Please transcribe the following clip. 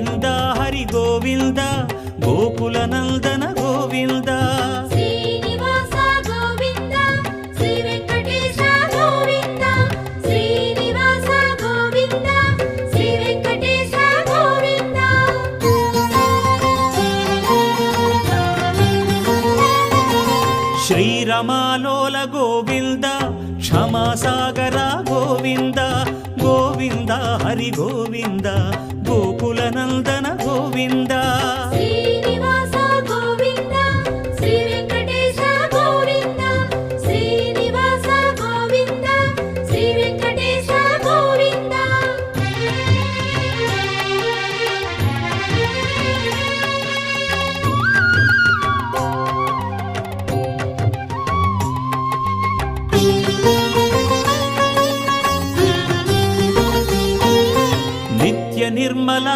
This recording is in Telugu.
గోవింద హరి గోవింద గోకుల నందన గోవింద శ్రీనివాస గోవింద శ్రీ వెంకటేశ గోవింద శ్రీనివాస గోవింద శ్రీ వెంకటేశ గోవింద శ్రీరమాలోల గోవింద క్షమాసాగర గోవింద గోవింద హరి గోవింద గోకుల నందన గోవింద శ్రీనివాస గోవింద శ్రీ వెంకటేశ గోవింద శ్రీనివాస గోవింద శ్రీ వెంకటేశ గోవింద నిత్య నిర్మల